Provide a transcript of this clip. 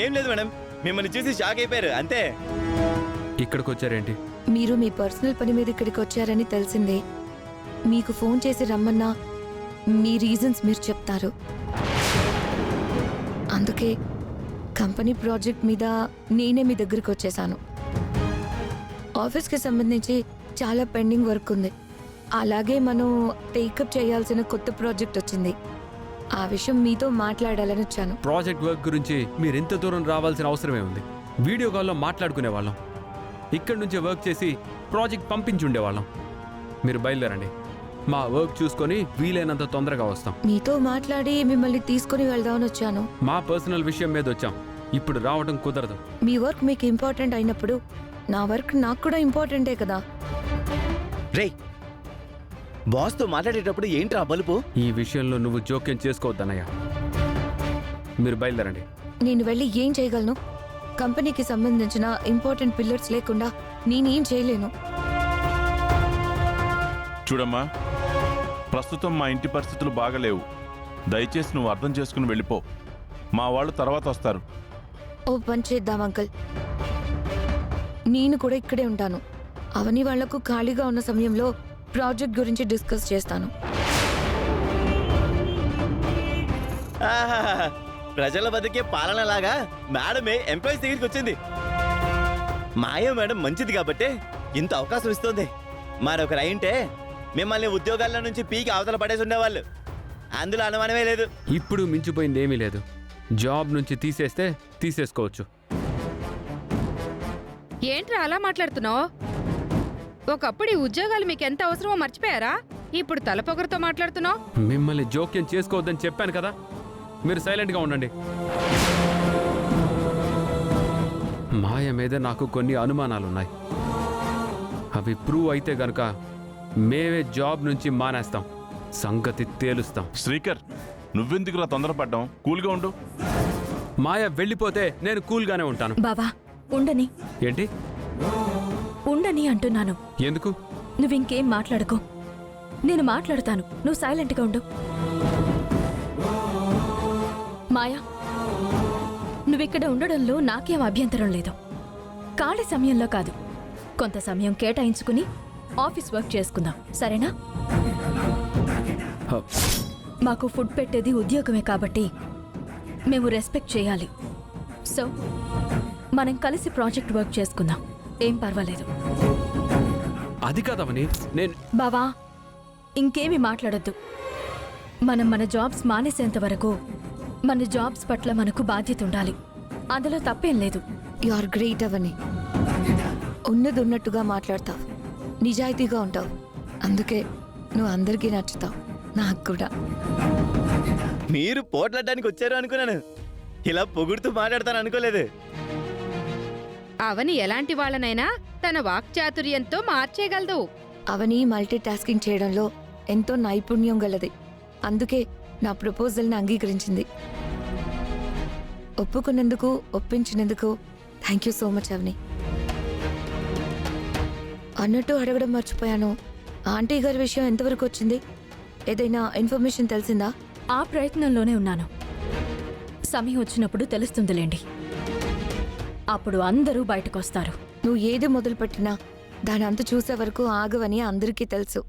ఏం లేదు మేడం, మిమ్మల్ని చూసి షాక్ అయిపోయారు అంతే. ఇక్కడికి వచ్చారేంటి? మీరు మీ పర్సనల్ పని మీద ఇక్కడికి వచ్చారని తెలిసిందే. మీకు ఫోన్ చేసి రమ్మన్నా మీ రీజన్స్ మీరు చెప్తారు. అందుకే కంపెనీ ప్రాజెక్ట్ మీద నేనే మీ దగ్గరికి వచ్చేసాను. ఆఫీస్కి సంబంధించి చాలా పెండింగ్ వర్క్ ఉంది. అలాగే మనం టేకప్ చేయాల్సిన కొత్త ప్రాజెక్ట్ వచ్చింది. ఆ విషయం మీతో మాట్లాడాలని వచ్చాను. ప్రాజెక్ట్ వర్క్ గురించి మీరు ఎంత దూరం రావాల్సిన అవసరమే ఉంది? వీడియో కాల్లో మాట్లాడుకునే వాళ్ళం. ఇక్కడి నుంచే వర్క్ చేసి ప్రాజెక్ట్ పంపించి ఉండేవాళ్ళం. మీరు బయలుదేరండి, మా వర్క్ చూసుకొని వీలైనంత తొందరగా వస్తాం. మీతో మాట్లాడి మిమ్మల్ని తీసుకుని వెళ్దామని వచ్చాను. మా పర్సనల్ విషయం మీద వచ్చాం, ఇప్పుడు రావడం కుదరదు. మీ వర్క్ మీకు ఇంపార్టెంట్ అయినప్పుడు నా వర్క్ నాకు కూడా ఇంపార్టెంటే కదా. రేయ్, బాస్తో మాట్లాడేటప్పుడు ఏంట్రా బలుపు? ఈ విషయంలో నువ్వు జోక్యం చేసుకోవద్దన్నయ్య. మీరు బయలుదేరండి. నేను వెళ్ళి ఏం చేయగలను? కంపెనీకి సంబంధించిన ఇంపార్టెంట్ పిల్లర్స్ లేకుండా నేనేం చేయలేను. చూడమ్మా, ప్రస్తుతం మా ఇంటి పరిస్థితులు బాగలేవు. దయచేసి నువ్వు అర్థం చేసుకుని వెళ్ళిపో. మా వాళ్ళు తర్వాత వస్తారు. ఓ పని చేద్దాం అంకుల్, నేను కూడా ఇక్కడే ఉంటాను. అవని వాళ్లకు ఖాళీగా ఉన్న సమయంలో ప్రాజెక్ట్ గురించి డిస్కస్ చేస్తాను. ఆహాహా, ప్రజల బతికే పాలనలాగా మేడమే ఎంప్లాయీస్ దగ్గరికి వచ్చింది. మాయ మేడం మంచిది కాబట్టే ఇంత అవకాశం ఇస్తుంది. మరొకరు అయింటే మిమ్మల్ని ఉద్యోగాల్లో నుంచి పీకి అవతల పడేసి ఉండేవాళ్ళు. అందులో అనుమానమే లేదు. ఇప్పుడు మించిపోయింది ఏమీ లేదు. జాబ్ నుంచి తీసేస్తే తీసేసుకోవచ్చు. ఏంట్రా అలా మాట్లాడుతున్నావు? ఒకప్పుడు ఈ ఉద్యోగాలు మీకు ఎంత అవసరమో మర్చిపోయారా? ఇప్పుడు తలపొగరుతో మాట్లాడుతున్నావు. మిమ్మల్ని జోక్యం చేసుకోవద్దని చెప్పాను కదా, మీరు సైలెంట్గా ఉండండి. మాయ మీద నాకు కొన్ని అనుమానాలున్నాయి. అవి ప్రూవ్ అయితే గనుక మేమే జాబ్ నుంచి మానేస్తాం, సంగతి తేలుస్తాం. శ్రీకర్, నువ్వెందుకురా తొందరపడ్డాం? కూల్గా ఉండు. మాయ వెళ్ళిపోతే నేను కూల్గానే ఉంటాను. బావా ఉండని. ఏంటి? ఉండని అంటున్నాను. ఎందుకు? నువ్వింకేం మాట్లాడుకో, నేను మాట్లాడుతాను. నువ్వు సైలెంట్గా ఉండు. మాయా, నువ్విక్కడ ఉండడంలో నాకేం అభ్యంతరం లేదు. ఖాళీ సమయంలో కాదు, కొంత సమయం కేటాయించుకుని ఆఫీస్ వర్క్ చేసుకుందాం, సరేనా? మాకు ఫుడ్ పెట్టేది ఉద్యోగమే కాబట్టి మేము రెస్పెక్ట్ చేయాలి. సో మనం కలిసి ప్రాజెక్ట్ వర్క్ చేసుకుందాం, ఏం పర్వాలేదు. అది కాదవని నేను. బావా ఇంకేమీ మాట్లాడొద్దు. మనం మన జాబ్స్ మానేసేంత వరకు మన జాబ్స్ పట్ల మనకు బాధ్యత ఉండాలి. అందులో తప్పేం లేదు. యు ఆర్ గ్రేట్ అవని. ఉన్నది ఉన్నట్టుగా మాట్లాడతావు, నిజాయితీగా ఉంటావు. అందుకే నువ్వు అందరికీ నచ్చుతావు, నాకు కూడా. మీరు పోట్లాడడానికి వచ్చారు అనుకున్నాను, ఇలా పొగుడుతూ మాట్లాడతాను అనుకోలేదు. అవని ఎలాంటి వాళ్ళనైనా తన వాక్చాతుర్యంతో మార్చేయగలదు. అవని మల్టీ టాస్కింగ్ చేయడంలో ఎంతో నైపుణ్యం గలది. అందుకే నా ప్రపోజల్ని అంగీకరించింది. ఒప్పుకున్నందుకు, ఒప్పించినందుకు థ్యాంక్ యూ సో మచ్ అవని. అన్నట్టు అడగడం మర్చిపోయాను, ఆంటీ గారి విషయం ఎంతవరకు వచ్చింది? ఏదైనా ఇన్ఫర్మేషన్ తెలిసిందా? ఆ ప్రయత్నంలోనే ఉన్నాను. సమయం వచ్చినప్పుడు తెలుస్తుందిలేండి. అప్పుడు అందరూ బయటకొస్తారు. నువ్వు ఏది మొదలుపెట్టినా దాని అంత చూసే వరకు ఆగవని అందరికీ తెలుసు.